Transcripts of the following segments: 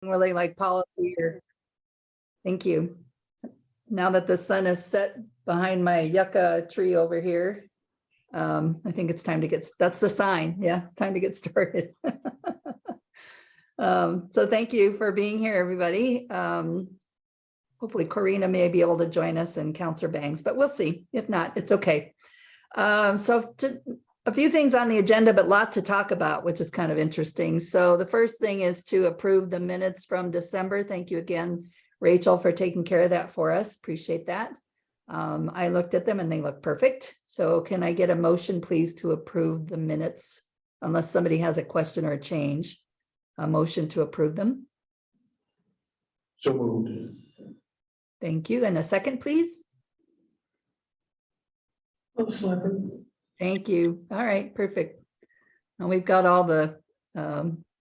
really like policy or, thank you. Now that the sun is set behind my yucca tree over here, I think it's time to that's the sign. Yeah, it's time to get started. So thank you for being here, everybody. Hopefully Corina may be able to join us and Counselor Bangs, but we'll see. If not, it's okay. So a few things on the agenda, but a lot to talk about, which is kind of interesting. So the first thing is to approve the minutes from December. Thank you again, Rachel, for taking care of that for us. Appreciate that. I looked at them and they look perfect. So can I get a motion, please, to approve the minutes, unless somebody has a question or a change? A motion to approve them. So moved. Thank you. And a second, please. Thank you. All right, perfect. And we've got all the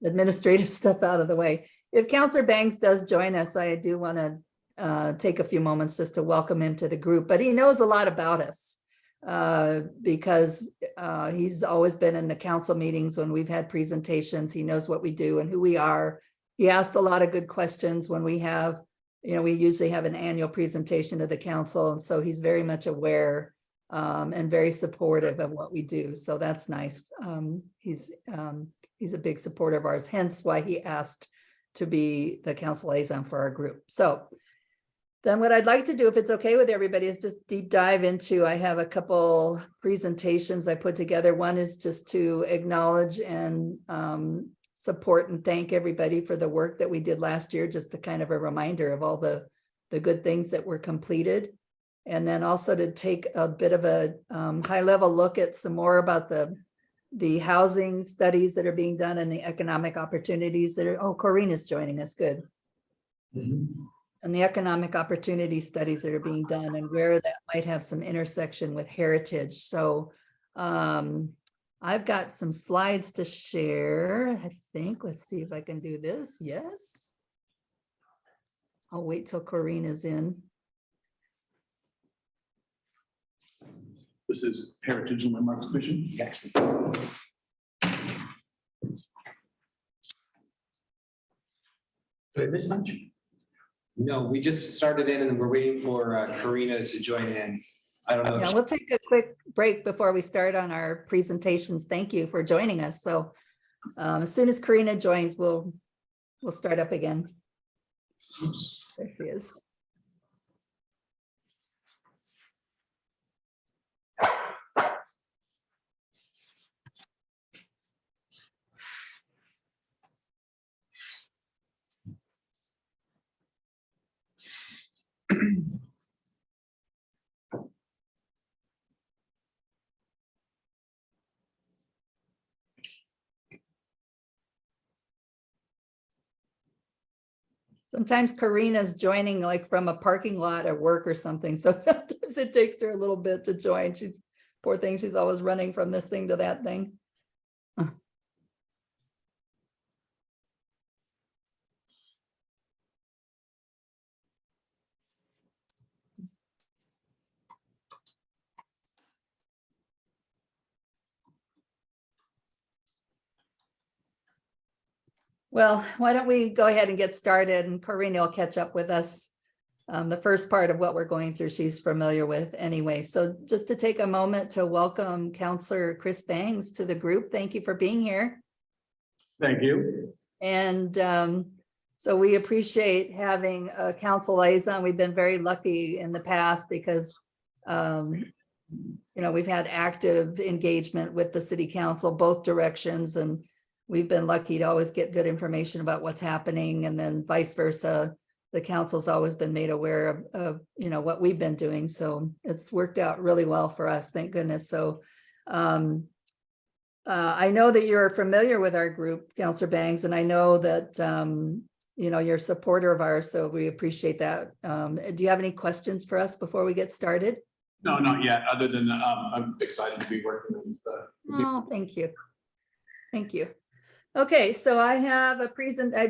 administrative stuff out of the way. If Counselor Bangs does join us, I do want to take a few moments just to welcome him to the group, but he knows a lot about us because he's always been in the council meetings when we've had presentations. He knows what we do and who we are. He asks a lot of good questions when we have, we usually have an annual presentation to the council. And so he's very much aware and very supportive of what we do. So that's nice. He's a big supporter of ours, hence why he asked to be the council liaison for our group. So then what I'd like to do, if it's okay with everybody, is just deep dive into, I have a couple presentations I put together. One is just to acknowledge and support and thank everybody for the work that we did last year, just to kind of a reminder of all the good things that were completed. And then also to take a bit of a high level look at some more about the housing studies that are being done and the economic opportunities that are, Corina's joining us, good. And the economic opportunity studies that are being done and where that might have some intersection with heritage. So I've got some slides to share, I think. Let's see if I can do this. Yes. I'll wait till Corina's in. This is Heritage and Landmarks Commission. Yes. Did I miss much? No, we just started in and we're waiting for Corina to join in. I don't know. Yeah, we'll take a quick break before we start on our presentations. Thank you for joining us. So as soon as Corina joins, we'll start up again. Oops. There she is. Sometimes Corina's joining like from a parking lot at work or something. So sometimes it takes her a little bit to join. She's poor thing. She's always running from this thing to that thing. Well, why don't we go ahead and get started, and Corina will catch up with us. The first part of what we're going through, she's familiar with anyway. So just to take a moment to welcome Counselor Chris Bangs to the group. Thank you for being here. Thank you. And so we appreciate having a council liaison. We've been very lucky in the past because, we've had active engagement with the city council, both directions, and we've been lucky to always get good information about what's happening, and then vice versa. The council's always been made aware of what we've been doing. So it's worked out really well for us. Thank goodness. So I know that you're familiar with our group, Counselor Bangs, and I know that, you're a supporter of ours. So we appreciate that. Do you have any questions for us before we get started? No, not yet. Other than I'm excited to be working with Oh, thank you. Thank you. Okay, so I have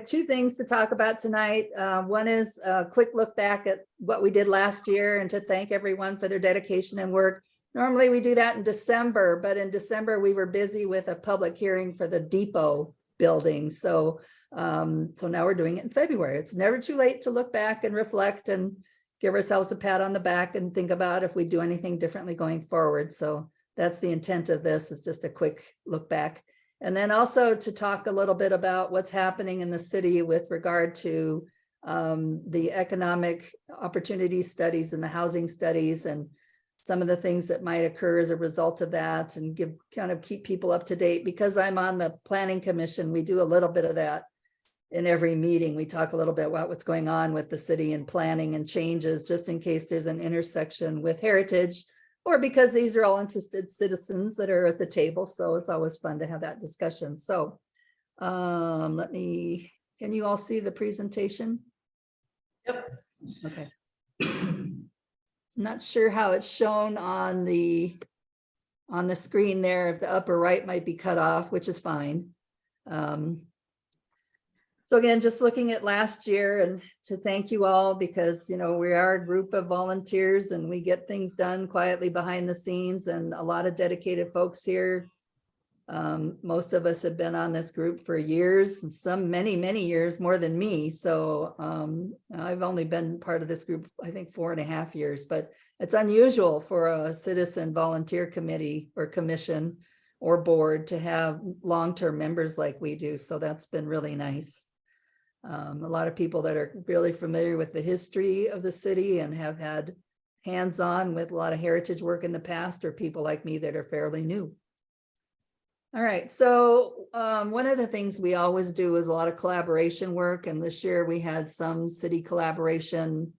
two things to talk about tonight. One is a quick look back at what we did last year and to thank everyone for their dedication and work. Normally we do that in December, but in December we were busy with a public hearing for the depot building. So So now we're doing it in February. It's never too late to look back and reflect and give ourselves a pat on the back and think about if we do anything differently going forward. So that's the intent of this, is just a quick look back. And then also to talk a little bit about what's happening in the city with regard to the economic opportunity studies and the housing studies and some of the things that might occur as a result of that, and keep people up to date. Because I'm on the planning commission, we do a little bit of that in every meeting. We talk a little bit about what's going on with the city and planning and changes, just in case there's an intersection with heritage, or because these are all interested citizens that are at the table. So it's always fun to have that discussion. So can you all see the presentation? Yep. Okay. Not sure how it's shown on the screen there. If the upper right might be cut off, which is fine. So again, just looking at last year, and to thank you all, because, you know, we are a group of volunteers and we get things done quietly behind the scenes, and a lot of dedicated folks here. Most of us have been on this group for years, and some many years, more than me. So I've only been part of this group, I think 4.5 years, but it's unusual for a citizen volunteer committee or commission or board to have long-term members like we do. So that's been really nice. A lot of people that are really familiar with the history of the city and have had hands-on with a lot of heritage work in the past, or people like me that are fairly new. All right, so one of the things we always do is a lot of collaboration work, and this year we had some city collaboration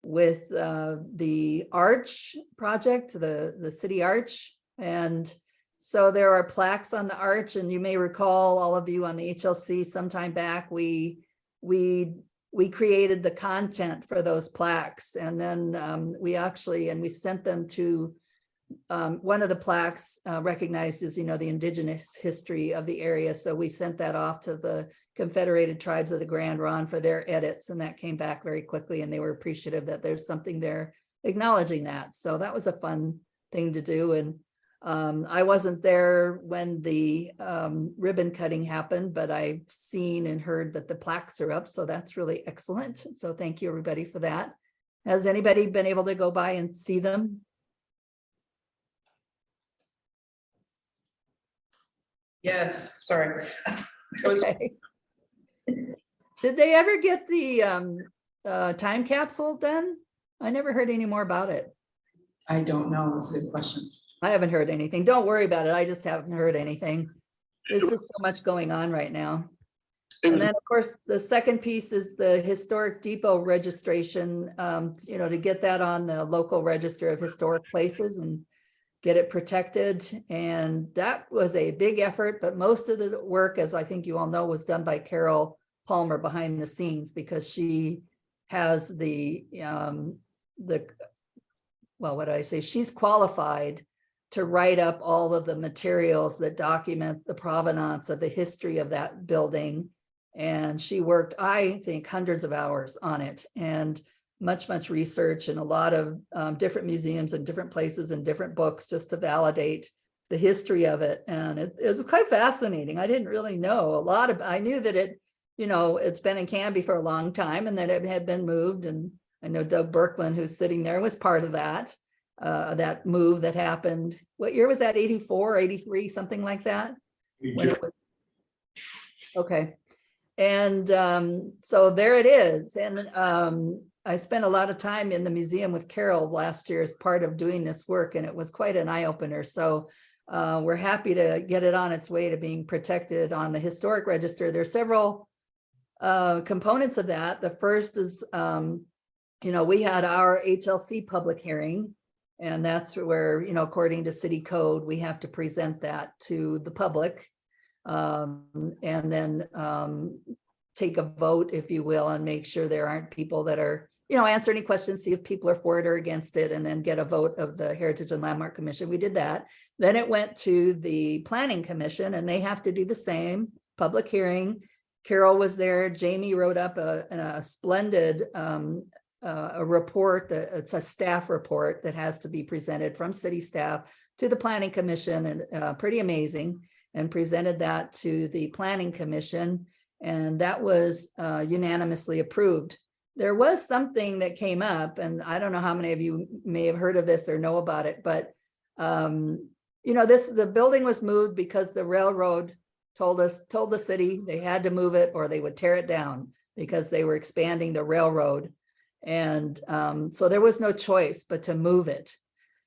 with the Arch project, the city Arch. And so there are plaques on the Arch, and you may recall, all of you on the HLC, sometime back, we created the content for those plaques, and then we sent them to one of the plaques recognized as, you know, the indigenous history of the area. So we sent that off to the Confederated Tribes of the Grand Ronde for their edits, and that came back very quickly, and they were appreciative that there's something there acknowledging that. So that was a fun thing to do. And I wasn't there when the ribbon cutting happened, but I've seen and heard that the plaques are up. So that's really excellent. So thank you, everybody, for that. Has anybody been able to go by and see them? Yes, sorry. Okay. Did they ever get the time capsule done? I never heard any more about it. I don't know. That's a good question. I haven't heard anything. Don't worry about it. I just haven't heard anything. There's just so much going on right now. And then, of course, the second piece is the historic depot registration, you know, to get that on the local register of historic places and get it protected. And that was a big effort, but most of the work, as I think you all know, was done by Carol Palmer behind the scenes, because she has she's qualified to write up all of the materials that document the provenance of the history of that building. And she worked, I think, hundreds of hours on it, and much research, and a lot of different museums and different places and different books, just to validate the history of it. And it was quite fascinating. I didn't really know I knew that it, you know, it's been in Canby for a long time, and that it had been moved. And I know Doug Berkland, who's sitting there, was part of that move that happened. What year was that? 84, 83, something like that? When it was, okay. And so there it is. And I spent a lot of time in the museum with Carol last year as part of doing this work, and it was quite an eye-opener. So we're happy to get it on its way to being protected on the historic register. There's several components of that. The first is, you know, we had our HLC public hearing, and that's where, you know, according to city code, we have to present that to the public. And then take a vote, if you will, and make sure there aren't people that are, you know, answer any questions, see if people are for it or against it, and then get a vote of the Heritage and Landmark Commission. We did that. Then it went to the Planning Commission, and they have to do the same public hearing. Carol was there. Jamie wrote up a splendid a report. It's a staff report that has to be presented from city staff to the Planning Commission, and pretty amazing, and presented that to the Planning Commission. And that was unanimously approved. There was something that came up, and I don't know how many of you may have heard of this or know about it, but the building was moved because the railroad told the city they had to move it or they would tear it down because they were expanding the railroad. And so there was no choice but to move it.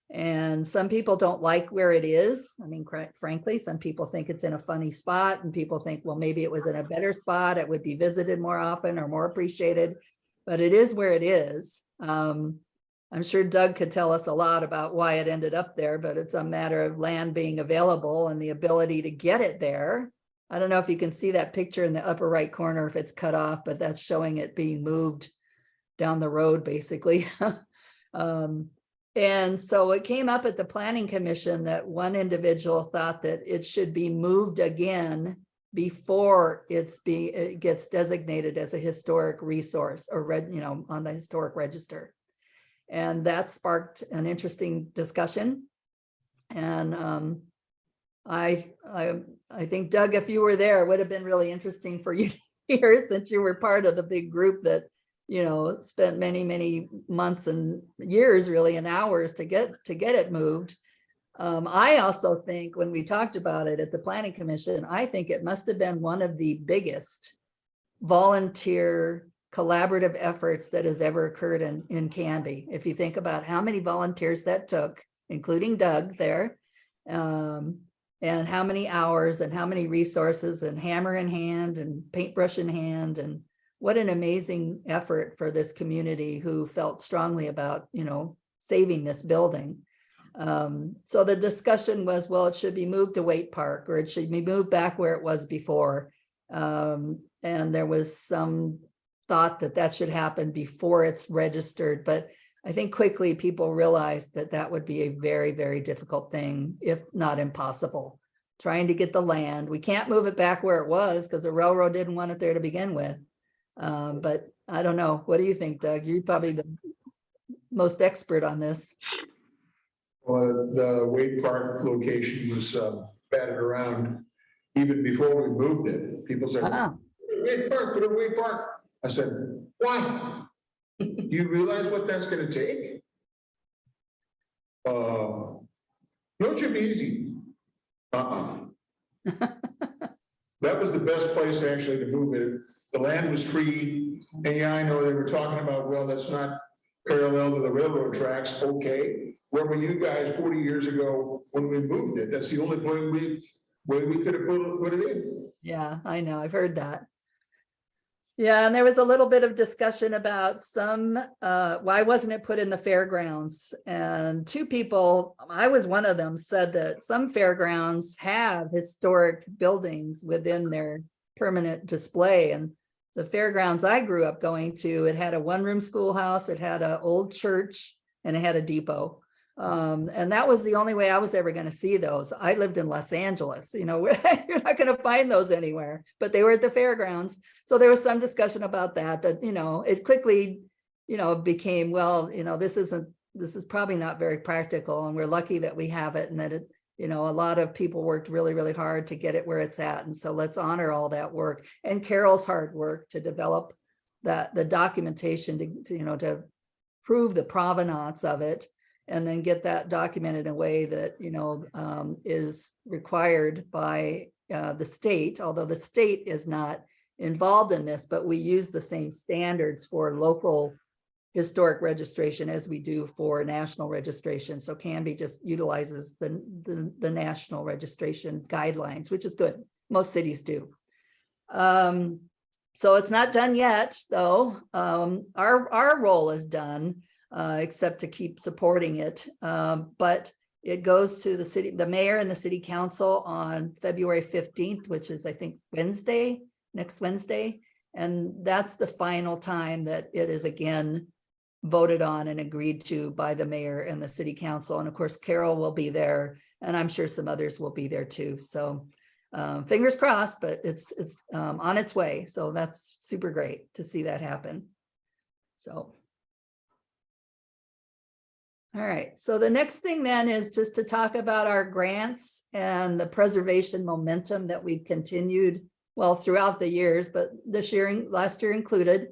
And some people don't like where it is. I mean, frankly, some people think it's in a funny spot, and people think, well, maybe it was in a better spot. It would be visited more often or more appreciated, but it is where it is. I'm sure Doug could tell us a lot about why it ended up there, but it's a matter of land being available and the ability to get it there. I don't know if you can see that picture in the upper right corner, if it's cut off, but that's showing it being moved down the road, basically. And so it came up at the Planning Commission that one individual thought that it should be moved again before it gets designated as a historic resource or on the historic register. And that sparked an interesting discussion. And I think, Doug, if you were there, it would have been really interesting for you to hear, since you were part of the big group that spent many months and years, really, and hours to get it moved. I also think, when we talked about it at the Planning Commission, I think it must have been one of the biggest volunteer collaborative efforts that has ever occurred in Canby. If you think about how many volunteers that took, including Doug there, and how many hours and how many resources, and hammer in hand and paintbrush in hand, and what an amazing effort for this community who felt strongly about, saving this building. So the discussion was, well, it should be moved to Waite Park, or it should be moved back where it was before. And there was some thought that should happen before it's registered. But I think quickly people realized that would be a very, very difficult thing, if not impossible. Trying to get the land. We can't move it back where it was because the railroad didn't want it there to begin with. But I don't know. What do you think, Doug? You're probably the most expert on this. Well, the Waite Park location was batted around even before we moved it. People said, Waite Park, put it in Waite Park. I said, why? Do you realize what that's going to take? No, it should be easy. That was the best place actually to move it. The land was free. And yeah, I know they were talking about, well, that's not parallel to the railroad tracks. Okay. Where were you guys 40 years ago when we moved it? That's the only point we could have put it in. Yeah, I know. I've heard that. Yeah, and there was a little bit of discussion about why wasn't it put in the fairgrounds? And two people, I was one of them, said that some fairgrounds have historic buildings within their permanent display. And the fairgrounds I grew up going to, it had a one-room schoolhouse, it had an old church, and it had a depot. And that was the only way I was ever going to see those. I lived in Los Angeles, you're not going to find those anywhere, but they were at the fairgrounds. So there was some discussion about that, but it quickly, became, well, this is probably not very practical, and we're lucky that we have it, and that it, a lot of people worked really, really hard to get it where it's at. And so let's honor all that work and Carol's hard work to develop the documentation to prove the provenance of it, and then get that documented in a way that, is required by the state, although the state is not involved in this, but we use the same standards for local historic registration as we do for national registration. So Canby just utilizes the national registration guidelines, which is good. Most cities do. So it's not done yet, though. Our role is done. Except to keep supporting it. But it goes to the mayor and the city council on February 15th, which is, I think, next Wednesday. And that's the final time that it is again voted on and agreed to by the mayor and the city council. And of course, Carol will be there, and I'm sure some others will be there too. So fingers crossed, but it's on its way. So that's super great to see that happen. So. All right, so the next thing then is just to talk about our grants and the preservation momentum that we've continued well, throughout the years, but this year, last year included.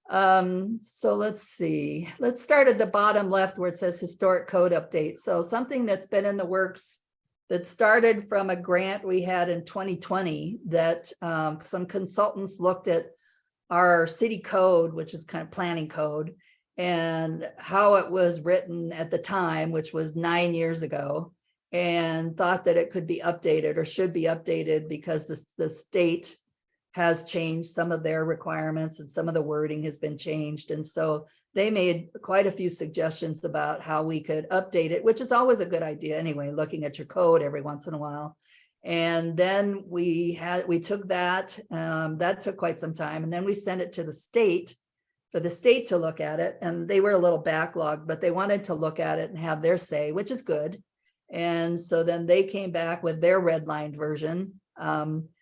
So let's see, let's start at the bottom left where it says historic code update. So something that's been in the works that started from a grant we had in 2020 that some consultants looked at our city code, which is kind of planning code, and how it was written at the time, which was 9 years ago, and thought that it could be updated or should be updated because the state has changed some of their requirements and some of the wording has been changed. And so they made quite a few suggestions about how we could update it, which is always a good idea anyway, looking at your code every once in a while. And then we took that, that took quite some time. And then we sent it to the state for the state to look at it. And they were a little backlogged, but they wanted to look at it and have their say, which is good. And so then they came back with their redlined version,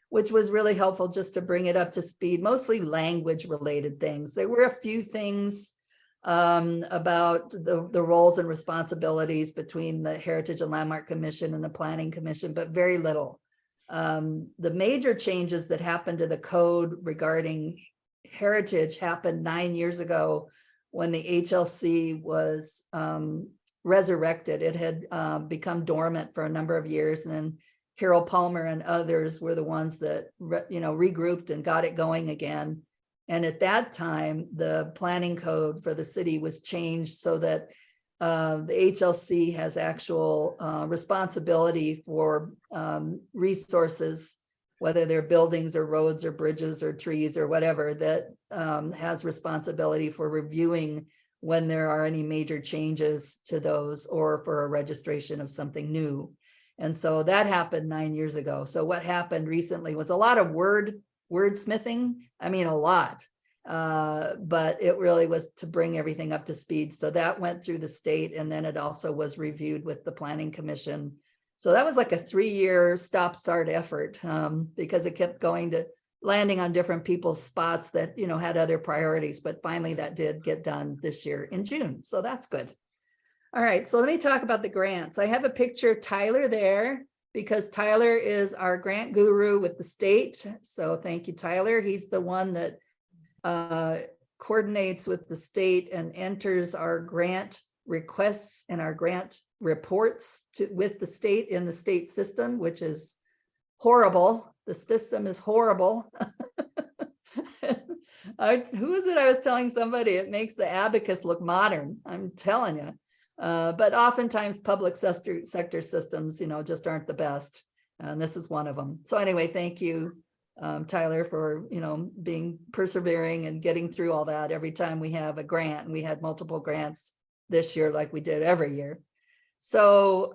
which was really helpful just to bring it up to speed, mostly language related things. There were a few things about the roles and responsibilities between the Heritage and Landmark Commission and the Planning Commission, but very little. The major changes that happened to the code regarding heritage happened 9 years ago when the HLC was resurrected. It had become dormant for a number of years, and then Carol Palmer and others were the ones that regrouped and got it going again. And at that time, the planning code for the city was changed so that the HLC has actual responsibility for resources, whether they're buildings or roads or bridges or trees or whatever, that has responsibility for reviewing when there are any major changes to those or for a registration of something new. And so that happened 9 years ago. So what happened recently was a lot of wordsmithing. I mean, a lot, but it really was to bring everything up to speed. So that went through the state, and then it also was reviewed with the Planning Commission. So that was like a 3-year stop-start effort because it kept landing on different people's spots that, had other priorities. But finally that did get done this year in June. So that's good. All right, so let me talk about the grants. I have a picture of Tyler there because Tyler is our grant guru with the state. So thank you, Tyler. He's the one that coordinates with the state and enters our grant requests and our grant reports with the state in the state system, which is horrible. The system is horrible. Who is it? I was telling somebody it makes the abacus look modern. I'm telling you. But oftentimes public sector systems, just aren't the best. And this is one of them. So anyway, thank you, Tyler, for, being persevering and getting through all that every time we have a grant. And we had multiple grants this year, like we did every year. So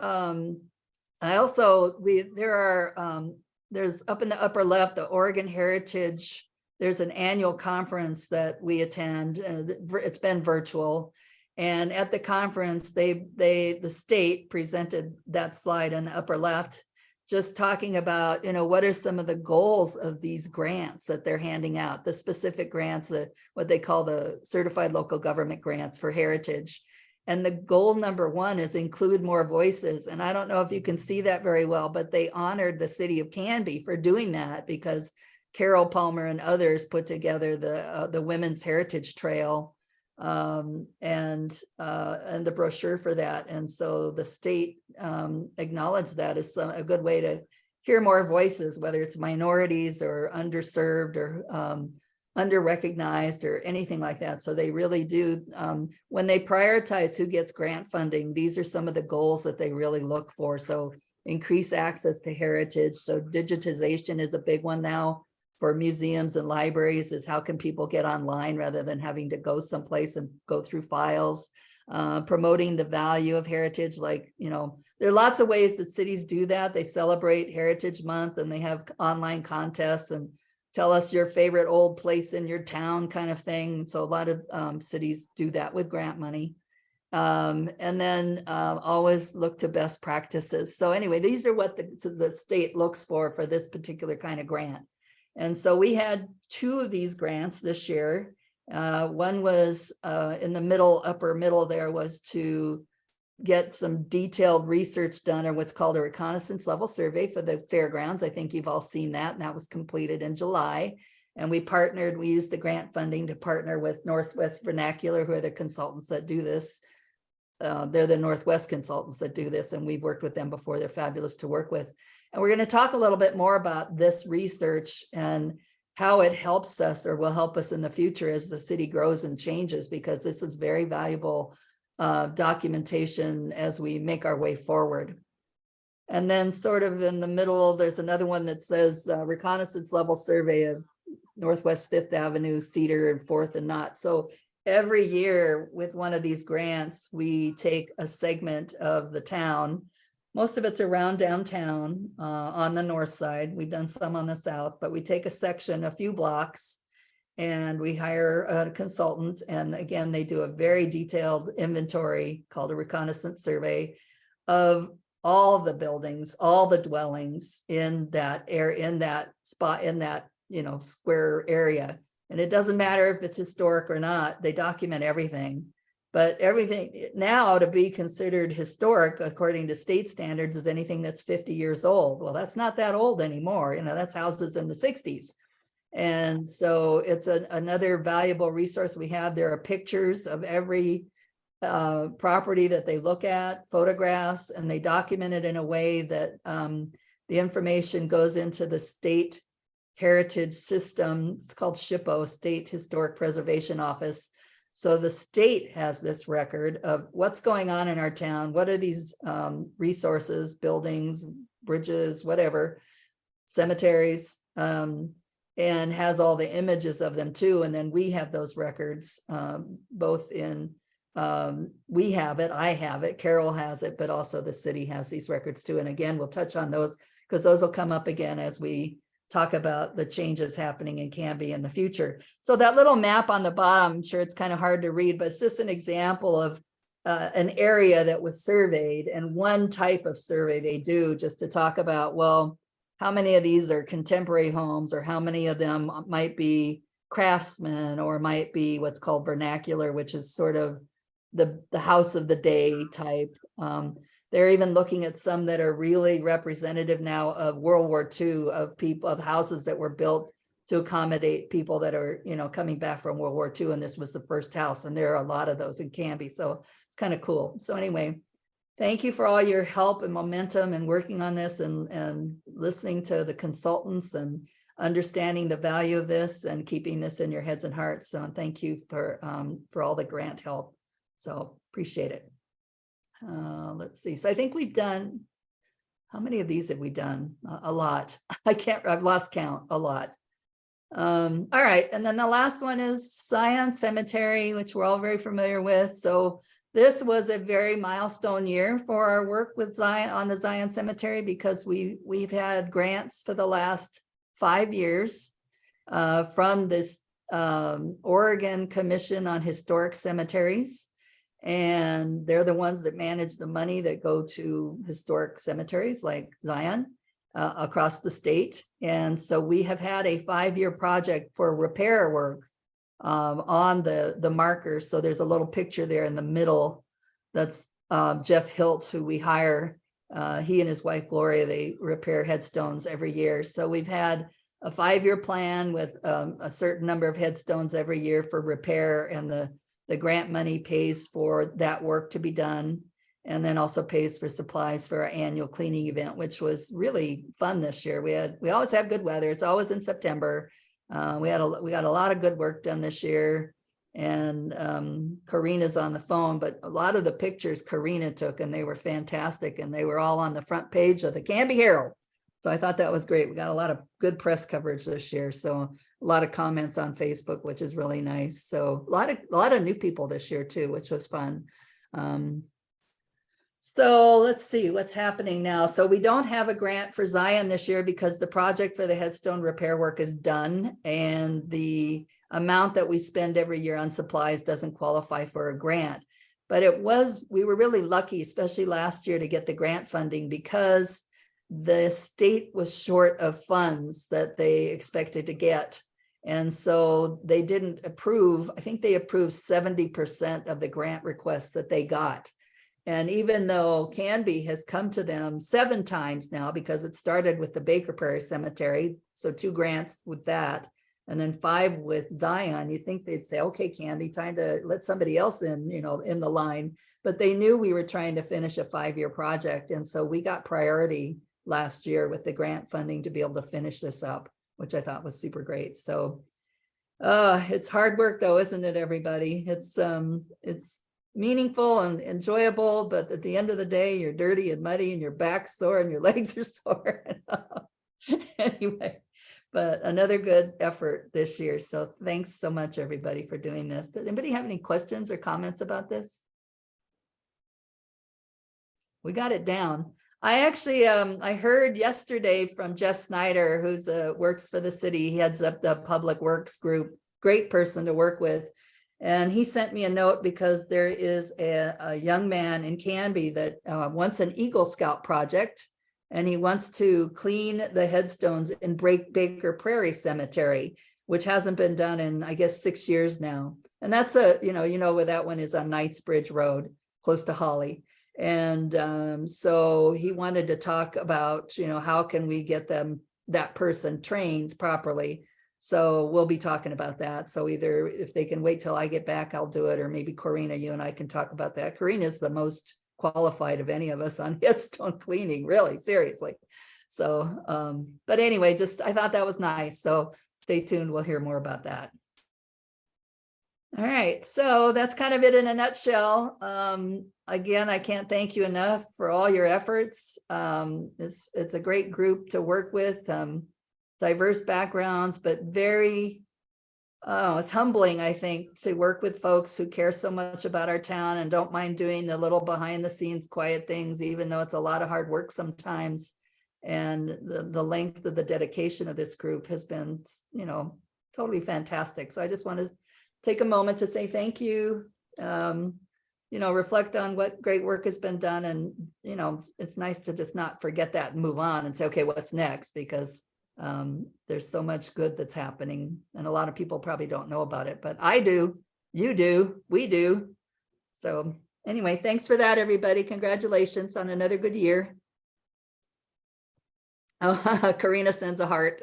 there's up in the upper left, the Oregon Heritage. There's an annual conference that we attend. It's been virtual. And at the conference, the state presented that slide in the upper left, just talking about, what are some of the goals of these grants that they're handing out, the specific grants, what they call the certified local government grants for heritage. And the goal number 1 is include more voices. And I don't know if you can see that very well, but they honored the city of Canby for doing that because Carol Palmer and others put together the Women's Heritage Trail and the brochure for that. And so the state acknowledged that as a good way to hear more voices, whether it's minorities or underserved or under-recognized or anything like that. So they really do, when they prioritize who gets grant funding, these are some of the goals that they really look for. So increase access to heritage. So digitization is a big one now for museums and libraries, is how can people get online rather than having to go someplace and go through files. Promoting the value of heritage, like, there are lots of ways that cities do that. They celebrate Heritage Month and they have online contests and tell us your favorite old place in your town kind of thing. So a lot of cities do that with grant money. And then always look to best practices. So anyway, these are what the state looks for this particular kind of grant. And so we had 2 of these grants this year. One was in the upper middle there, was to get some detailed research done, or what's called a reconnaissance level survey for the fairgrounds. I think you've all seen that, and that was completed in July. And we used the grant funding to partner with Northwest Vernacular, who are the consultants that do this. They're the Northwest consultants that do this, and we've worked with them before. They're fabulous to work with. And we're going to talk a little bit more about this research and how it helps us, or will help us in the future as the city grows and changes, because this is very valuable documentation as we make our way forward. And then sort of in the middle, there's another one that says reconnaissance level survey of Northwest Fifth Avenue, Cedar, and Fourth and Knott. So every year with one of these grants, we take a segment of the town. Most of it's around downtown on the north side. We've done some on the south, but we take a section, a few blocks, and we hire a consultant. And again, they do a very detailed inventory called a reconnaissance survey of all the buildings, all the dwellings in that spot, in that, square area. And it doesn't matter if it's historic or not, they document everything. But everything now, to be considered historic, according to state standards, is anything that's 50 years old. Well, that's not that old anymore. That's houses in the 60s. And so it's another valuable resource we have. There are pictures of every property that they look at, photographs, and they document it in a way that the information goes into the state heritage system. It's called SHPO, State Historic Preservation Office. So the state has this record of what's going on in our town. What are these resources, buildings, bridges, whatever, cemeteries, and has all the images of them too. And then we have those records, both in, we have it, I have it, Carol has it, but also the city has these records too. And again, we'll touch on those because those will come up again as we talk about the changes happening in Canby in the future. So that little map on the bottom, I'm sure it's kind of hard to read, but it's just an example of an area that was surveyed, and one type of survey they do, just to talk about, well, how many of these are contemporary homes, or how many of them might be craftsmen, or might be what's called vernacular, which is sort of the house of the day type. They're even looking at some that are really representative now of World War II, of people, of houses that were built to accommodate people that are, coming back from World War II. And this was the first house. And there are a lot of those in Canby. So it's kind of cool. So anyway, thank you for all your help and momentum and working on this, and listening to the consultants and understanding the value of this and keeping this in your heads and hearts. So thank you for all the grant help. So appreciate it. Let's see. So I think we've done, how many of these have we done? A lot. I've lost count, a lot. All right. And then the last one is Zion Cemetery, which we're all very familiar with. So this was a very milestone year for our work with Zion, on the Zion Cemetery, because we've had grants for the last 5 years from this Oregon Commission on Historic Cemeteries. And they're the ones that manage the money that go to historic cemeteries like Zion across the state. And so we have had a 5-year project for repair work on the markers. So there's a little picture there in the middle. That's Jeff Hiltz, who we hire. He and his wife Gloria, they repair headstones every year. So we've had a 5-year plan with a certain number of headstones every year for repair, and the grant money pays for that work to be done, and then also pays for supplies for our annual cleaning event, which was really fun this year. We always have good weather. It's always in September. We got a lot of good work done this year, and Karina's on the phone, but a lot of the pictures Karina took, and they were fantastic, and they were all on the front page of the Canby Herald. So I thought that was great. We got a lot of good press coverage this year. So a lot of comments on Facebook, which is really nice. So a lot of new people this year too, which was fun. So let's see what's happening now. So we don't have a grant for Zion this year because the project for the headstone repair work is done, and the amount that we spend every year on supplies doesn't qualify for a grant. But we were really lucky, especially last year, to get the grant funding, because the state was short of funds that they expected to get. And so they didn't approve. I think they approved 70% of the grant requests that they got. And even though Canby has come to them 7 times now, because it started with the Baker Prairie Cemetery, so 2 grants with that, and then 5 with Zion, you'd think they'd say, okay, Canby, time to let somebody else in, in the line. But they knew we were trying to finish a 5-year project. And so we got priority last year with the grant funding to be able to finish this up, which I thought was super great. So it's hard work though, isn't it, everybody? It's meaningful and enjoyable, but at the end of the day, you're dirty and muddy and your back's sore and your legs are sore. Anyway, but another good effort this year. So thanks so much, everybody, for doing this. Does anybody have any questions or comments about this? We got it down. I actually, I heard yesterday from Jeff Snyder, who's works for the city. He heads up the Public Works group, great person to work with. And he sent me a note because there is a young man in Canby that wants an Eagle Scout project, and he wants to clean the headstones in Baker Prairie Cemetery, which hasn't been done in, I guess, 6 years now. And that's where that one is on Knightsbridge Road, close to Holly. And so he wanted to talk about, how can we get that person trained properly. So we'll be talking about that. So either if they can wait till I get back, I'll do it. Or maybe Corina, you and I can talk about that. Corina is the most qualified of any of us on headstone cleaning, really, seriously. So, but anyway, I thought that was nice. So stay tuned. We'll hear more about that. All right. So that's kind of it in a nutshell. Again, I can't thank you enough for all your efforts. It's a great group to work with. Diverse backgrounds, but it's humbling, I think, to work with folks who care so much about our town and don't mind doing the little behind the scenes quiet things, even though it's a lot of hard work sometimes. And the length of the dedication of this group has been, totally fantastic. So I just want to take a moment to say thank you, reflect on what great work has been done. And, it's nice to just not forget that and move on and say, okay, what's next? Because there's so much good that's happening, and a lot of people probably don't know about it, but I do, you do, we do. So anyway, thanks for that, everybody. Congratulations on another good year. Oh, Corina sends a heart.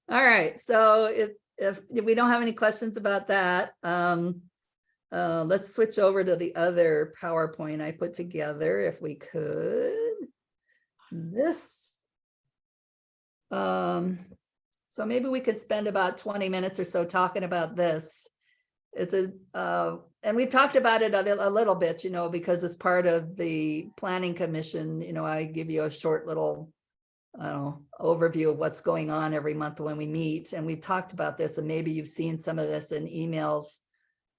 All right, so if we don't have any questions about that, let's switch over to the other PowerPoint I put together, if we could. So maybe we could spend about 20 minutes or so talking about this. It's and we've talked about it a little bit, because as part of the Planning Commission, I give you a short little, overview of what's going on every month when we meet. And we've talked about this, and maybe you've seen some of this in emails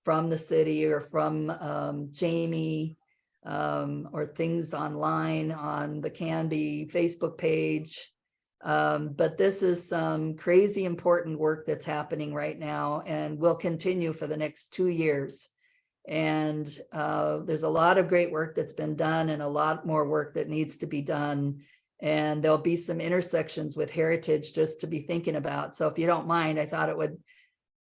from the city or from Jamie, or things online on the Canby Facebook page. But this is some crazy important work that's happening right now and will continue for the next 2 years. And there's a lot of great work that's been done and a lot more work that needs to be done. And there'll be some intersections with heritage just to be thinking about. So if you don't mind, I thought it would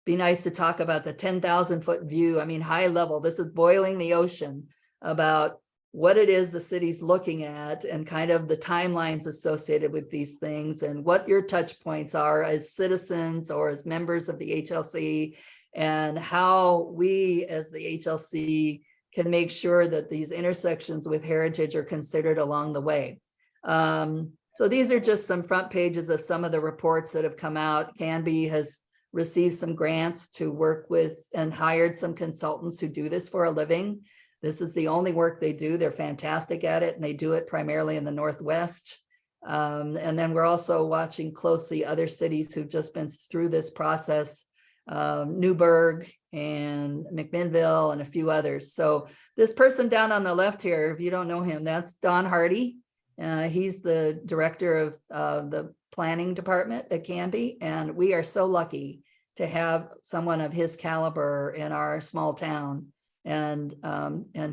be nice to talk about the 10,000-foot view. I mean, high level, this is boiling the ocean about what it is the city's looking at and kind of the timelines associated with these things and what your touch points are as citizens or as members of the HLC, and how we as the HLC can make sure that these intersections with heritage are considered along the way. So these are just some front pages of some of the reports that have come out. Canby has received some grants to work with and hired some consultants who do this for a living. This is the only work they do. They're fantastic at it, and they do it primarily in the Northwest. And then we're also watching closely other cities who've just been through this process, Newburgh and McMinnville and a few others. So this person down on the left here, if you don't know him, that's Don Hardy. He's the director of the planning department at Canby, and we are so lucky to have someone of his caliber in our small town. And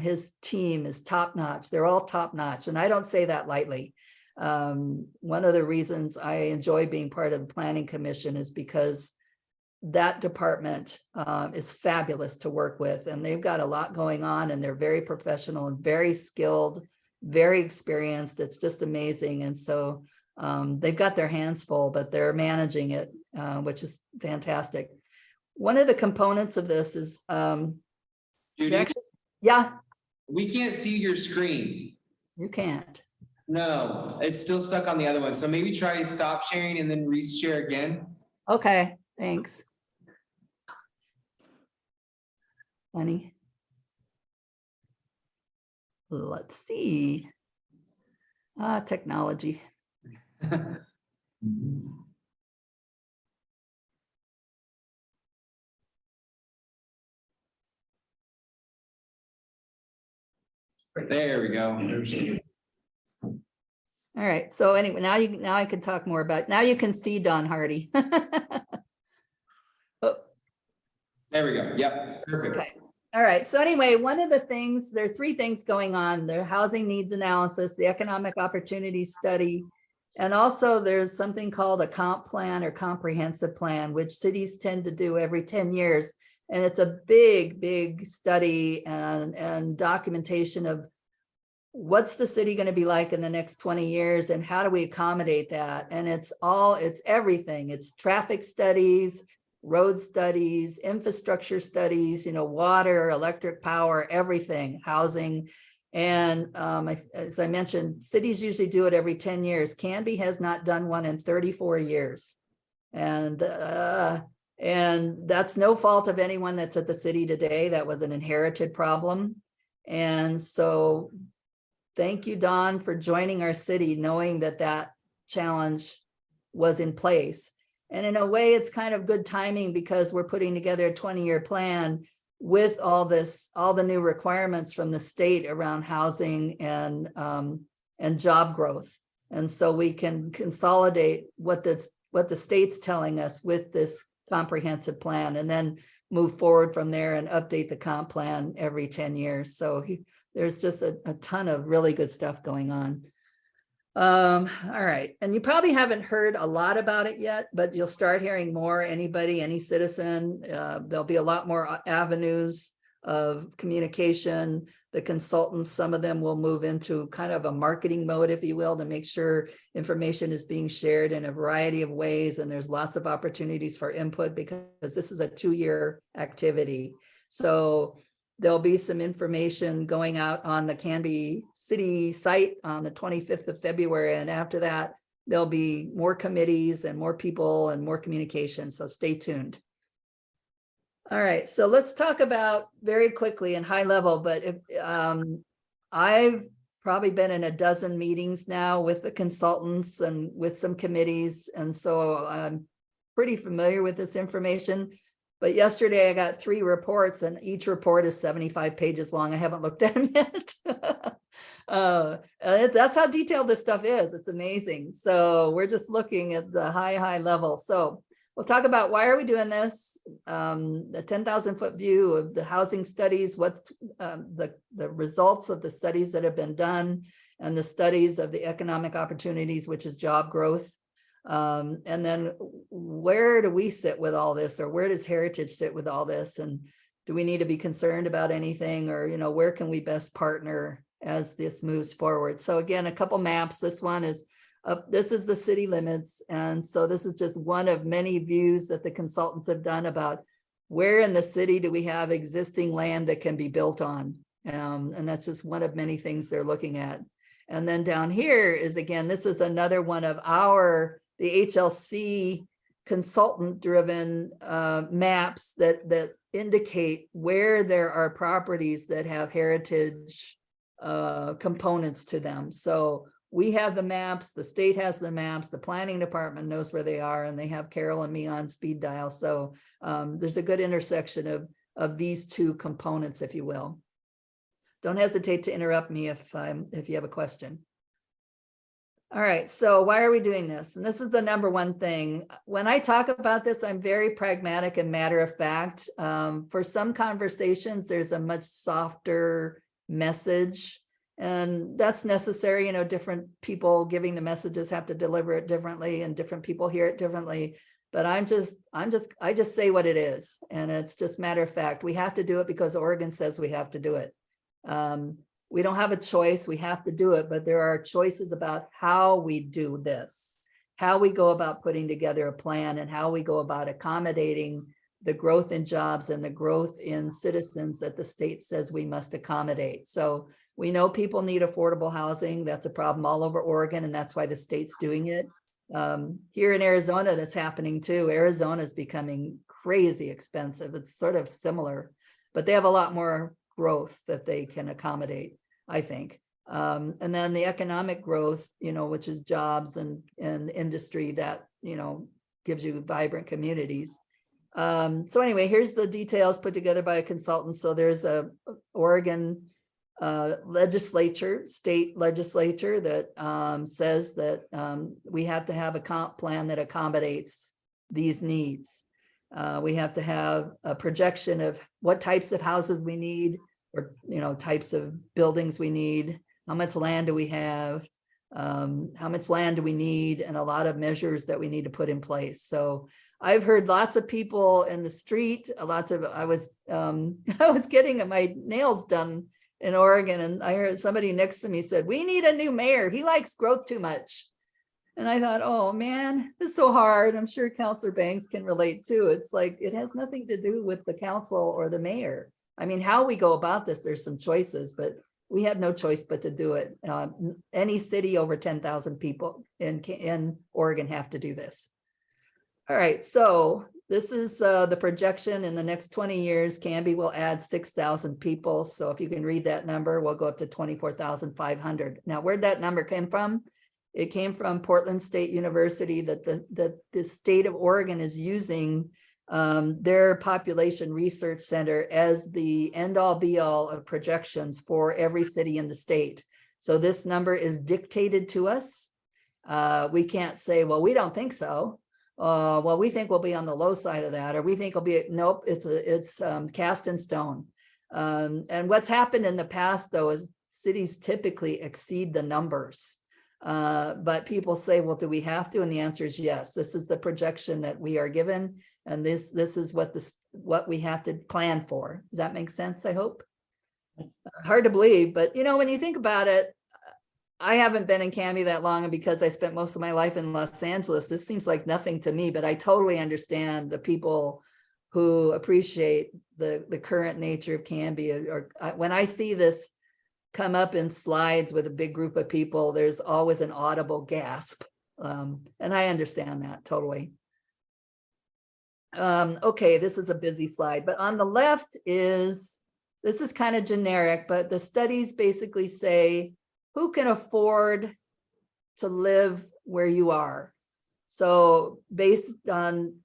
his team is top notch. They're all top notch, and I don't say that lightly. One of the reasons I enjoy being part of the Planning Commission is because that department is fabulous to work with, and they've got a lot going on, and they're very professional and very skilled, very experienced. It's just amazing. And so they've got their hands full, but they're managing it, which is fantastic. One of the components of this is, Judy, yeah, we can't see your screen. you can't. No, it's still stuck on the other one. So maybe try stop sharing and then re-share again. Okay, thanks. Funny. Let's see. Technology. There we go. All right, so anyway, now I can talk more about, now you can see Don Hardy. Oh, There we go. Yep, perfect. okay. All right, so anyway, one of the things, there are three things going on. The housing needs analysis, the economic opportunity study, and also there's something called a comp plan or comprehensive plan, which cities tend to do every 10 years. And it's a big, big study and documentation of what's the city going to be like in the next 20 years and how do we accommodate that? And it's everything. It's traffic studies, road studies, infrastructure studies, water, electric power, everything, housing. And as I mentioned, cities usually do it every 10 years. Canby has not done one in 34 years. And that's no fault of anyone that's at the city today. That was an inherited problem. And so thank you, Don, for joining our city, knowing that that challenge was in place. And in a way, it's kind of good timing because we're putting together a 20-year plan with all the new requirements from the state around housing and job growth. And so we can consolidate what the state's telling us with this comprehensive plan and then move forward from there and update the comp plan every 10 years. So there's just a ton of really good stuff going on. All right. And you probably haven't heard a lot about it yet, but you'll start hearing more. Any citizen, there'll be a lot more avenues of communication. The consultants, some of them will move into kind of a marketing mode, if you will, to make sure information is being shared in a variety of ways. And there's lots of opportunities for input because this is a 2-year activity. So there'll be some information going out on the Canby City site on the 25th of February. And after that, there'll be more committees and more people and more communication. So stay tuned. All right, so let's talk about very quickly and high level, but I've probably been in a dozen meetings now with the consultants and with some committees. And so I'm pretty familiar with this information. But yesterday I got 3 reports and each report is 75 pages long. I haven't looked at them yet. That's how detailed this stuff is. It's amazing. So we're just looking at the high level. So we'll talk about why are we doing this, the 10,000-foot view of the housing studies, what's the results of the studies that have been done, and the studies of the economic opportunities, which is job growth. And then where do we sit with all this, or where does Heritage sit with all this? And do we need to be concerned about anything, or, where can we best partner as this moves forward? So again, a couple maps. This one is this is the city limits. And so this is just one of many views that the consultants have done about where in the city do we have existing land that can be built on. And that's just one of many things they're looking at. And then down here is, again, this is another one of the HLC consultant driven maps that indicate where there are properties that have heritage components to them. So we have the maps, the state has the maps, the planning department knows where they are, and they have Carol and me on speed dial. So there's a good intersection of these two components, if you will. Don't hesitate to interrupt me if you have a question. All right, so why are we doing this? And this is the number one thing. When I talk about this, I'm very pragmatic and matter of fact. For some conversations, there's a much softer message, and that's necessary. Different people giving the messages have to deliver it differently, and different people hear it differently. But I just say what it is. And it's just matter of fact, we have to do it because Oregon says we have to do it. We don't have a choice, we have to do it, but there are choices about how we do this, how we go about putting together a plan and how we go about accommodating the growth in jobs and the growth in citizens that the state says we must accommodate. So we know people need affordable housing. That's a problem all over Oregon, and that's why the state's doing it. Here in Arizona, that's happening too. Arizona is becoming crazy expensive. It's sort of similar, but they have a lot more growth that they can accommodate, I think. And then the economic growth, which is jobs and industry that, gives you vibrant communities. So anyway, here's the details put together by a consultant. So there's a Oregon state legislature that says that we have to have a comp plan that accommodates these needs. We have to have a projection of what types of houses we need, or types of buildings we need, how much land do we have, how much land do we need, and a lot of measures that we need to put in place. So I've heard lots of people in the street, I was getting my nails done in Oregon, and I heard somebody next to me said, we need a new mayor. He likes growth too much. And I thought, oh man, this is so hard. I'm sure Councilor Banks can relate too. It's like, it has nothing to do with the council or the mayor. I mean, how we go about this, there's some choices, but we have no choice but to do it. Any city over 10,000 people in Oregon have to do this. All right, so this is the projection in the next 20 years. Canby will add 6,000 people. So if you can read that number, we'll go up to 24,500. Now, where'd that number come from? It came from Portland State University, that the state of Oregon is using their population research center as the end all be all of projections for every city in the state. So this number is dictated to us. We can't say, well, we don't think so. Well, we think we'll be on the low side of that, or we think we'll be, nope, it's cast in stone. And what's happened in the past though, is cities typically exceed the numbers. But people say, well, do we have to? And the answer is yes. This is the projection that we are given. And this is what we have to plan for. Does that make sense? I hope. Hard to believe, but when you think about it, I haven't been in Canby that long, and because I spent most of my life in Los Angeles, this seems like nothing to me, but I totally understand the people who appreciate the current nature of Canby. Or when I see this come up in slides with a big group of people, there's always an audible gasp. And I understand that totally. Okay, this is a busy slide, but on the left this is kind of generic, but the studies basically say, who can afford to live where you are? So based on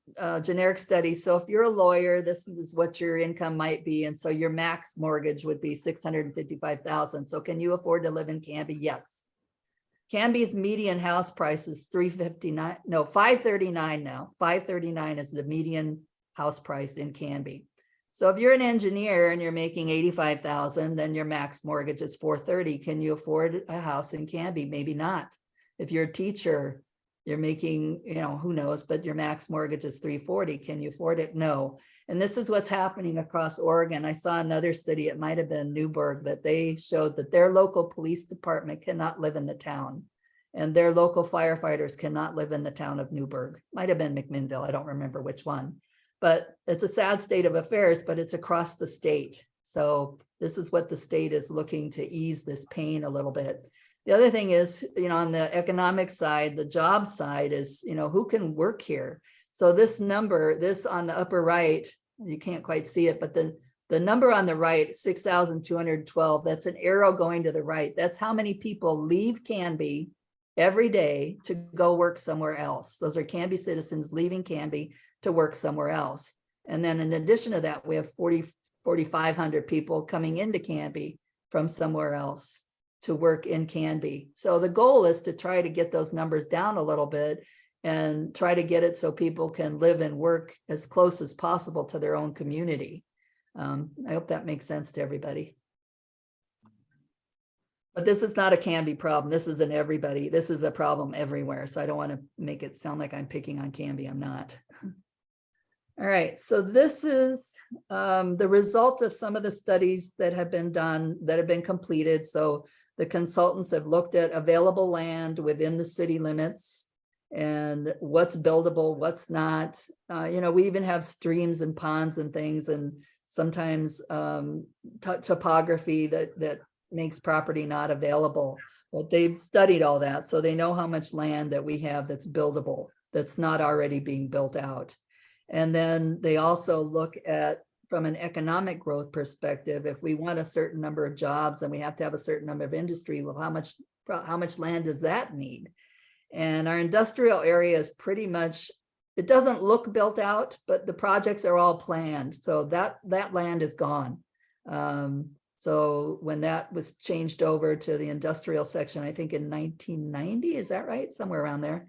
generic studies, so if you're a lawyer, this is what your income might be. And so your max mortgage would be $655,000. So can you afford to live in Canby? Yes. Canby's median house price is $539 now. $539 is the median house price in Canby. So if you're an engineer and you're making $85,000, then your max mortgage is $430. Can you afford a house in Canby? Maybe not. If you're a teacher, you're making, who knows, but your max mortgage is $340. Can you afford it? No. And this is what's happening across Oregon. I saw another city, it might have been Newburgh, that they showed that their local police department cannot live in the town, and their local firefighters cannot live in the town of Newburgh. Might have been McMinnville, I don't remember which one. But it's a sad state of affairs, but it's across the state. So this is what the state is looking to ease this pain a little bit. The other thing is, on the economic side, the job side is, who can work here? So this number, this on the upper right, you can't quite see it, but the number on the right, 6,212, that's an arrow going to the right. That's how many people leave Canby every day to go work somewhere else. Those are Canby citizens leaving Canby to work somewhere else. And then in addition to that, we have 4,500 people coming into Canby from somewhere else to work in Canby. So the goal is to try to get those numbers down a little bit and try to get it so people can live and work as close as possible to their own community. I hope that makes sense to everybody. But this is not a Canby problem. This is an everybody. This is a problem everywhere. So I don't want to make it sound like I'm picking on Canby. I'm not. All right, so this is the result of some of the studies that have been done, that have been completed. So the consultants have looked at available land within the city limits and what's buildable, what's not. We even have streams and ponds and things, and sometimes topography that makes property not available. But they've studied all that, so they know how much land that we have that's buildable, that's not already being built out. And then they also look at, from an economic growth perspective, if we want a certain number of jobs and we have to have a certain number of industry, well, how much land does that need? And our industrial area is pretty much, it doesn't look built out, but the projects are all planned. So that land is gone. So when that was changed over to the industrial section, I think in 1990, is that right? Somewhere around there.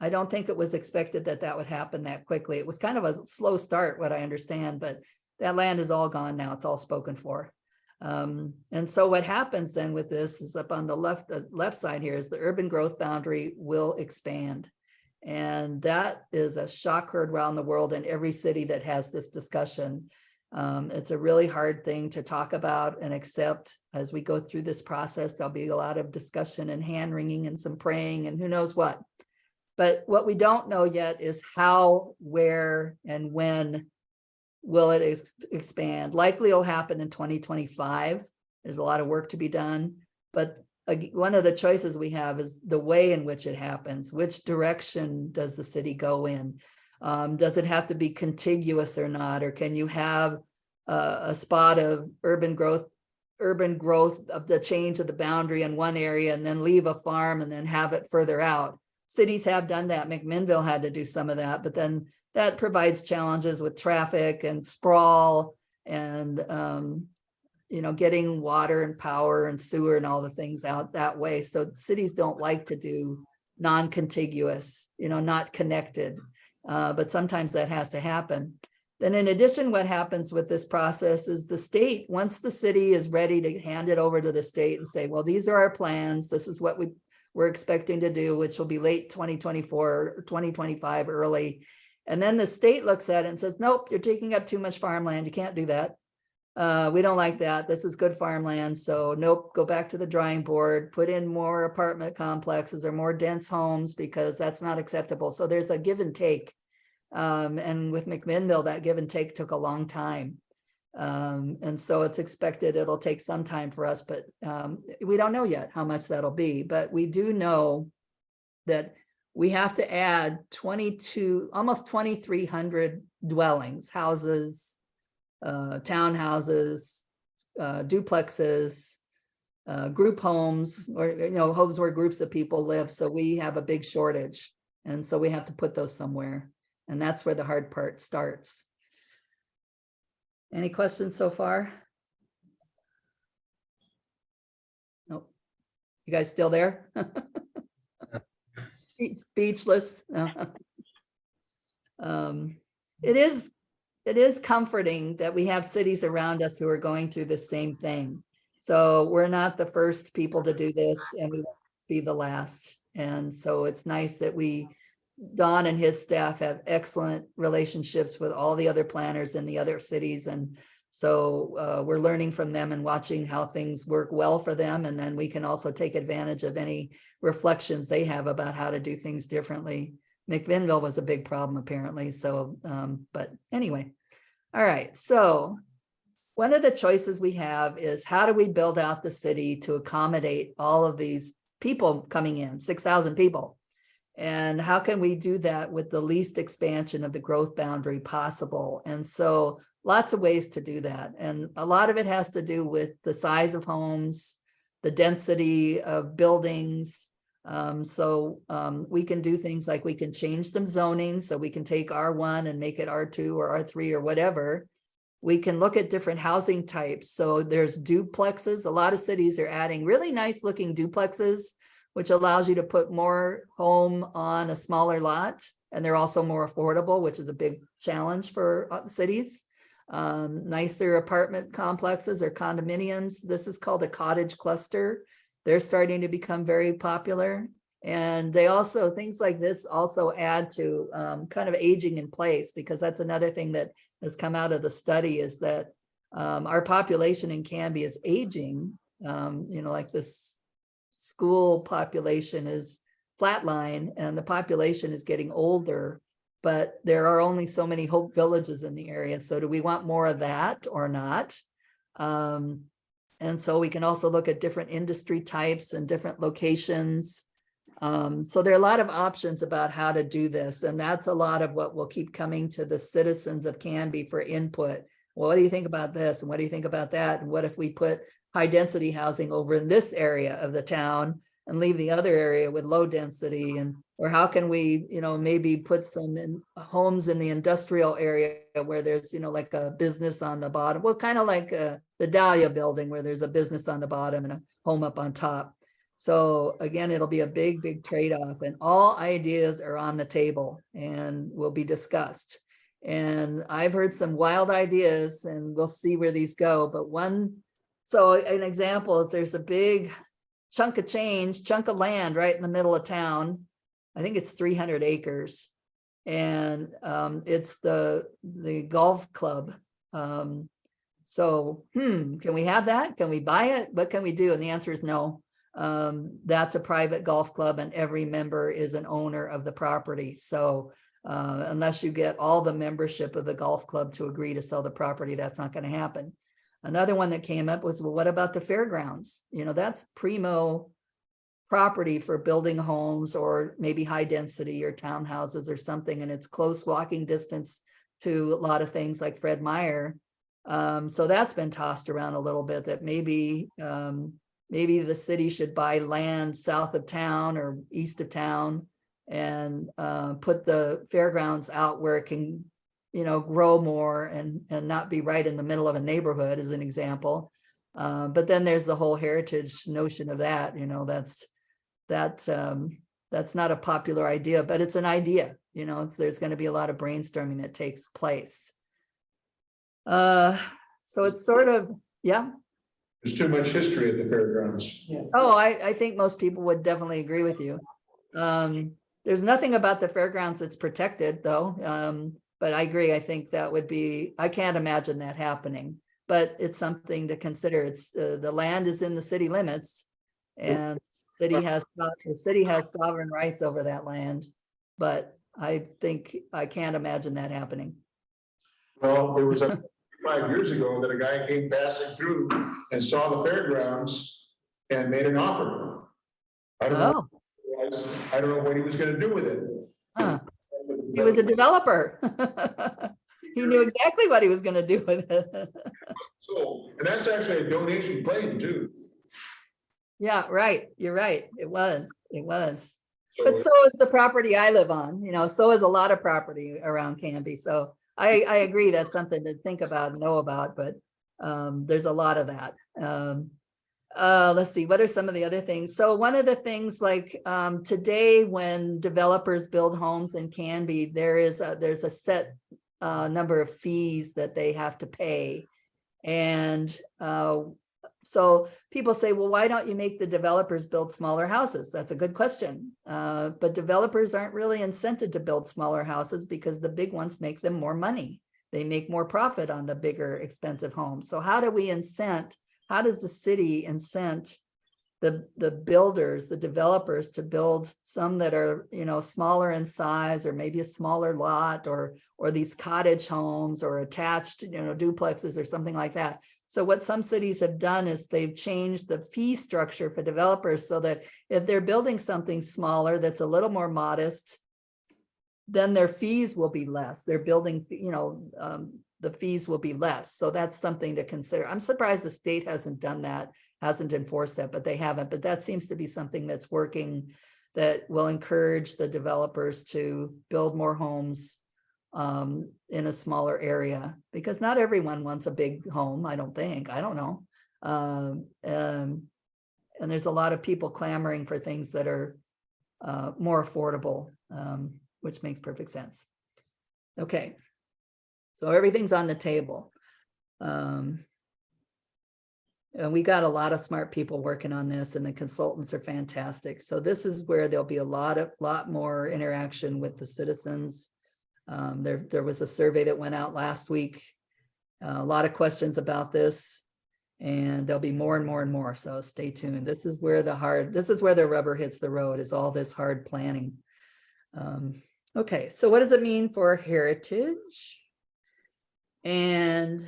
I don't think it was expected that that would happen that quickly. It was kind of a slow start, what I understand, but that land is all gone now. It's all spoken for. And so what happens then with this is up on the left side here is the urban growth boundary will expand. And that is a shock heard around the world in every city that has this discussion. It's a really hard thing to talk about and accept. As we go through this process, there'll be a lot of discussion and hand wringing and some praying and who knows what. But what we don't know yet is how, where, and when will it expand. Likely it'll happen in 2025. There's a lot of work to be done. But one of the choices we have is the way in which it happens. Which direction does the city go in? Does it have to be contiguous or not? Or can you have a spot of urban growth of the change of the boundary in one area and then leave a farm and then have it further out? Cities have done that. McMinnville had to do some of that, but then that provides challenges with traffic and sprawl and, getting water and power and sewer and all the things out that way. So cities don't like to do non-contiguous, not connected, but sometimes that has to happen. Then in addition, what happens with this process is the state, once the city is ready to hand it over to the state and say, well, these are our plans. This is what we're expecting to do, which will be late 2024 or 2025 early. And then the state looks at it and says, nope, you're taking up too much farmland. You can't do that. We don't like that. This is good farmland. So nope, go back to the drawing board, put in more apartment complexes or more dense homes because that's not acceptable. So there's a give and take. And with McMinnville, that give and take took a long time. And so it's expected it'll take some time for us, but we don't know yet how much that'll be. But we do know that we have to add almost 2,300 dwellings, houses, townhouses, duplexes, group homes, or homes where groups of people live. So we have a big shortage, and so we have to put those somewhere, and that's where the hard part starts. Any questions so far? Nope. You guys still there? Speechless. It is comforting that we have cities around us who are going through the same thing. So we're not the first people to do this, and we won't be the last. And so it's nice that Don and his staff have excellent relationships with all the other planners in the other cities. And so we're learning from them and watching how things work well for them. And then we can also take advantage of any reflections they have about how to do things differently. McMinnville was a big problem apparently. So, but anyway, all right. So one of the choices we have is how do we build out the city to accommodate all of these people coming in, 6,000 people? And how can we do that with the least expansion of the growth boundary possible? And so lots of ways to do that. And a lot of it has to do with the size of homes, the density of buildings. We can do things like we can change some zoning. So we can take R1 and make it R2 or R3 or whatever. We can look at different housing types. So there's duplexes. A lot of cities are adding really nice looking duplexes, which allows you to put more home on a smaller lot. And they're also more affordable, which is a big challenge for cities. Nicer apartment complexes or condominiums. This is called a cottage cluster. They're starting to become very popular. And they also, things like this also add to kind of aging in place, because that's another thing that has come out of the study is that our population in Canby is aging. Like this school population is flatline and the population is getting older, but there are only so many Hope Villages in the area. So do we want more of that or not? And so we can also look at different industry types and different locations. So there are a lot of options about how to do this. And that's a lot of what will keep coming to the citizens of Canby for input. Well, what do you think about this? And what do you think about that? And what if we put high density housing over in this area of the town and leave the other area with low density? And or how can we, maybe put some homes in the industrial area where there's, like a business on the bottom. Well, kind of like the Dahlia building where there's a business on the bottom and a home up on top. So again, it'll be a big, big trade-off, and all ideas are on the table and will be discussed. And I've heard some wild ideas and we'll see where these go. But so an example is there's a big chunk of land right in the middle of town. I think it's 300 acres. And it's the golf club. So, can we have that? Can we buy it? What can we do? And the answer is no. That's a private golf club and every member is an owner of the property. So unless you get all the membership of the golf club to agree to sell the property, that's not going to happen. Another one that came up was, well, what about the fairgrounds? That's primo property for building homes or maybe high density or townhouses or something. And it's close walking distance to a lot of things like Fred Meyer. So that's been tossed around a little bit, that maybe the city should buy land south of town or east of town and put the fairgrounds out where it can, grow more and not be right in the middle of a neighborhood, as an example. But then there's the whole heritage notion of that, that's not a popular idea, but it's an idea, there's going to be a lot of brainstorming that takes place. So it's sort of, yeah. There's too much history at the fairgrounds. Oh, I think most people would definitely agree with you. There's nothing about the fairgrounds that's protected though. But I agree. I think that would be, I can't imagine that happening, but it's something to consider. It's the land is in the city limits and the city has sovereign rights over that land. But I think I can't imagine that happening. Well, it was 5 years ago that a guy came passing through and saw the fairgrounds and made an offer. I don't know what he was going to do with it. Huh. He was a developer. He knew exactly what he was going to do with it. So, and that's actually a donation claim too. Yeah, right. You're right. It was. So But so is the property I live on, so is a lot of property around Canby. So I agree that's something to think about and know about, but there's a lot of that. Let's see, what are some of the other things? So one of the things like today when developers build homes in Canby, there's a set number of fees that they have to pay. And so people say, well, why don't you make the developers build smaller houses? That's a good question. But developers aren't really incented to build smaller houses because the big ones make them more money. They make more profit on the bigger, expensive homes. So how does the city incent the builders, the developers to build some that are, smaller in size or maybe a smaller lot or these cottage homes or attached, duplexes or something like that? So what some cities have done is they've changed the fee structure for developers so that if they're building something smaller that's a little more modest, then their fees will be less. They're building, the fees will be less. So that's something to consider. I'm surprised the state hasn't done that, hasn't enforced that, but they haven't. But that seems to be something that's working, that will encourage the developers to build more homes in a smaller area, because not everyone wants a big home. I don't know. And there's a lot of people clamoring for things that are more affordable, which makes perfect sense. Okay. So everything's on the table. we got a lot of smart people working on this, and the consultants are fantastic. So this is where there'll be a lot more interaction with the citizens. There was a survey that went out last week. A lot of questions about this, and there'll be more and more and more. So stay tuned. This is where the rubber hits the road, is all this hard planning. Okay, so what does it mean for heritage? And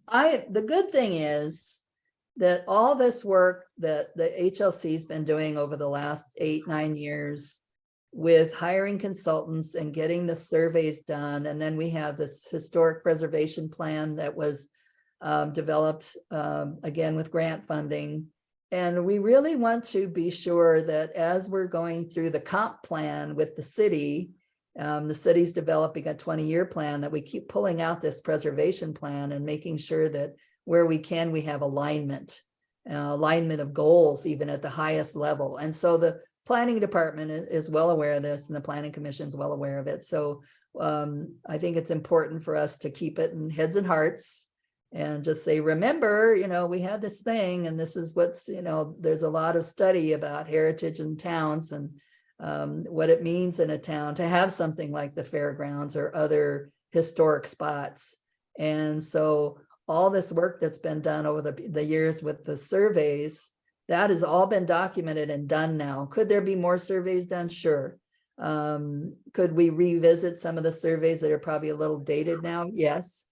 the good thing is that all this work that the HLC has been doing over the last 8-9 years with hiring consultants and getting the surveys done, and then we have this historic preservation plan that was developed again with grant funding. And we really want to be sure that as we're going through the comp plan with the city's developing a 20-year plan, that we keep pulling out this preservation plan and making sure that where we can, we have alignment of goals, even at the highest level. And so the planning department is well aware of this, and the planning commission is well aware of it. So I think it's important for us to keep it in heads and hearts and just say, remember, we had this thing, and this is what's, there's a lot of study about heritage in towns and what it means in a town to have something like the fairgrounds or other historic spots. And so all this work that's been done over the years with the surveys, that has all been documented and done now. Could there be more surveys done? Sure. Could we revisit some of the surveys that are probably a little dated now? Yes.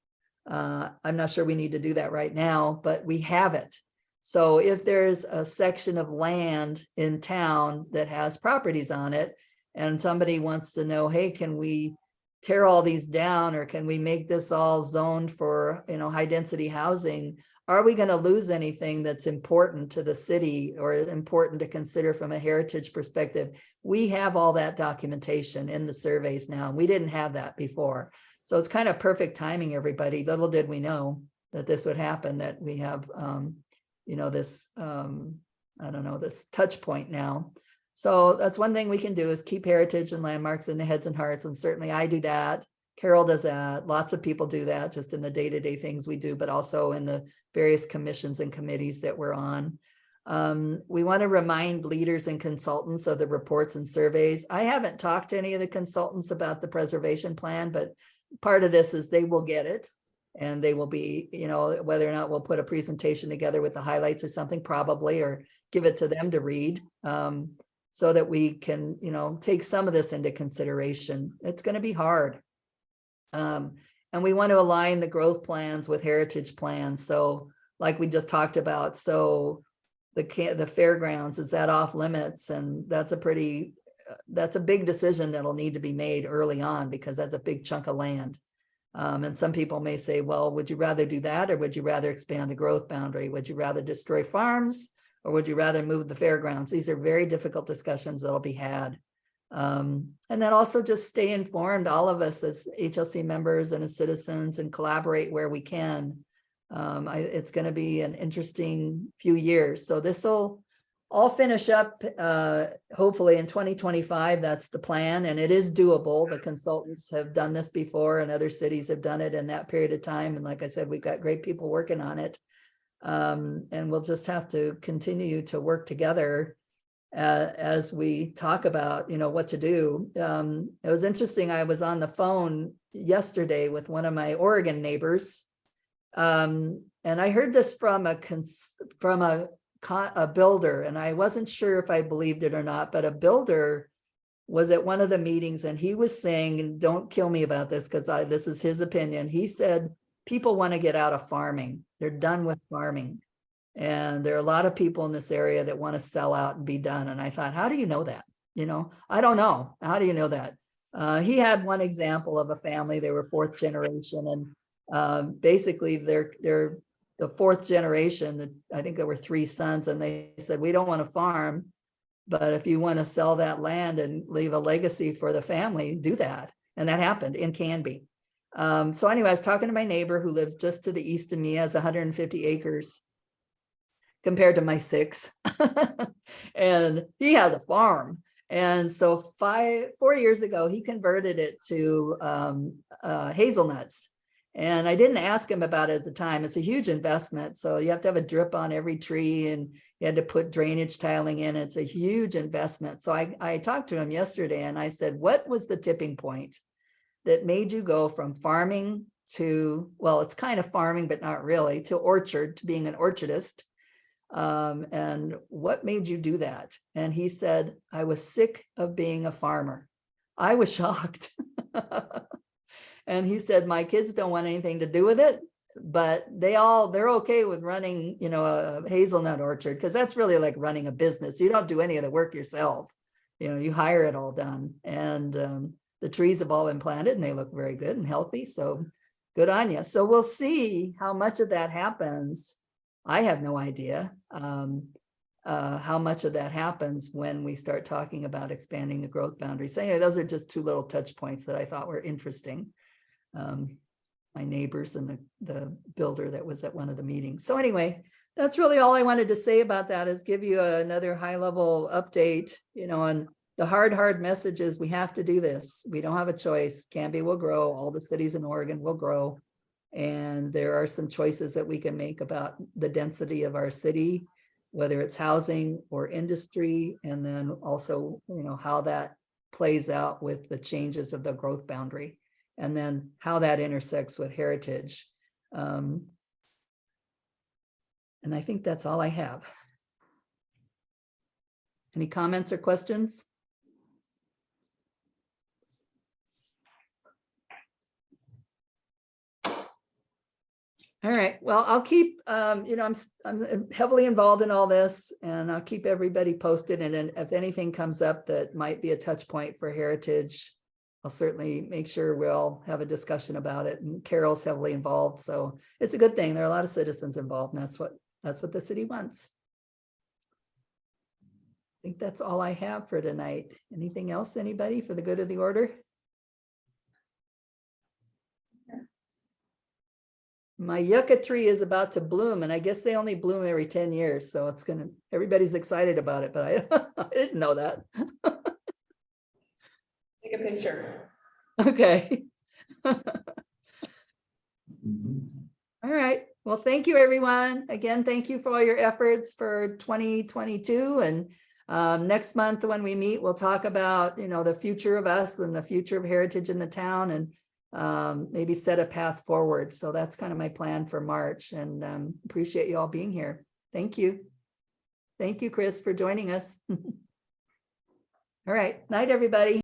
I'm not sure we need to do that right now, but we have it. So if there's a section of land in town that has properties on it, and somebody wants to know, hey, can we tear all these down, or can we make this all zoned for, high density housing? Are we going to lose anything that's important to the city or important to consider from a heritage perspective? We have all that documentation in the surveys now. We didn't have that before. So it's kind of perfect timing, everybody. Little did we know that this would happen, that we have, this, this touch point now. So that's one thing we can do, is keep heritage and landmarks in the heads and hearts. And certainly I do that. Carol does that. Lots of people do that just in the day-to-day things we do, but also in the various commissions and committees that we're on. We want to remind leaders and consultants of the reports and surveys. I haven't talked to any of the consultants about the preservation plan, but part of this is they will get it, and they will be, whether or not we'll put a presentation together with the highlights or something, probably, or give it to them to read, so that we can, take some of this into consideration. It's going to be hard. And we want to align the growth plans with heritage plans. So like we just talked about, so the fairgrounds, is that off limits? And that's a big decision that'll need to be made early on, because that's a big chunk of land. And some people may say, well, would you rather do that, or would you rather expand the growth boundary? Would you rather destroy farms, or would you rather move the fairgrounds? These are very difficult discussions that'll be had. And then also just stay informed, all of us as HLC members and as citizens, and collaborate where we can. It's going to be an interesting few years. So this will all finish up hopefully in 2025. That's the plan, and it is doable. The consultants have done this before, and other cities have done it in that period of time. And like I said, we've got great people working on it. And we'll just have to continue to work together as we talk about, what to do. It was interesting. I was on the phone yesterday with one of my Oregon neighbors, and I heard this from a builder, and I wasn't sure if I believed it or not, but a builder was at one of the meetings, and he was saying, and don't kill me about this because this is his opinion. He said, people want to get out of farming. They're done with farming. And there are a lot of people in this area that want to sell out and be done. And I thought, how do you know that? I don't know. How do you know that? He had one example of a family. They were fourth generation, and basically they're the fourth generation. I think there were 3 sons, and they said, we don't want to farm, but if you want to sell that land and leave a legacy for the family, do that. And that happened in Canby. So anyway, I was talking to my neighbor who lives just to the east of me, has 150 acres compared to my 6. And he has a farm. And so 4 years ago, he converted it to hazelnuts. And I didn't ask him about it at the time. It's a huge investment. So you have to have a drip on every tree and you had to put drainage tiling in. It's a huge investment. So I talked to him yesterday and I said, what was the tipping point that made you go from farming to, well, it's kind of farming, but not really, to orchard, to being an orchardist? And what made you do that? And he said, I was sick of being a farmer. I was shocked. And he said, my kids don't want anything to do with it, but they're okay with running, a hazelnut orchard, because that's really like running a business. You don't do any of the work yourself. You hire it all done. And the trees have all been planted and they look very good and healthy. So good on you. So we'll see how much of that happens. I have no idea how much of that happens when we start talking about expanding the growth boundaries. So anyway, those are just two little touch points that I thought were interesting. My neighbors and the builder that was at one of the meetings. So anyway, that's really all I wanted to say about that, is give you another high level update, on the hard messages. We have to do this. We don't have a choice. Canby will grow. All the cities in Oregon will grow. And there are some choices that we can make about the density of our city, whether it's housing or industry, and then also, how that plays out with the changes of the growth boundary, and then how that intersects with heritage. And I think that's all I have. Any comments or questions? All right, well, I'll keep, I'm heavily involved in all this, and I'll keep everybody posted. And then if anything comes up that might be a touch point for heritage, I'll certainly make sure we'll have a discussion about it. And Carol's heavily involved, so it's a good thing. There are a lot of citizens involved, and that's what the city wants. I think that's all I have for tonight. Anything else, anybody, for the good of the order? My yucca tree is about to bloom, and I guess they only bloom every 10 years. So everybody's excited about it, but I didn't know that. Take a picture. Okay. All right. Well, thank you, everyone. Again, thank you for all your efforts for 2022. And next month when we meet, we'll talk about, the future of us and the future of heritage in the town, and maybe set a path forward. So that's kind of my plan for March, and appreciate you all being here. Thank you. Thank you, Chris, for joining us. All right. Night, everybody.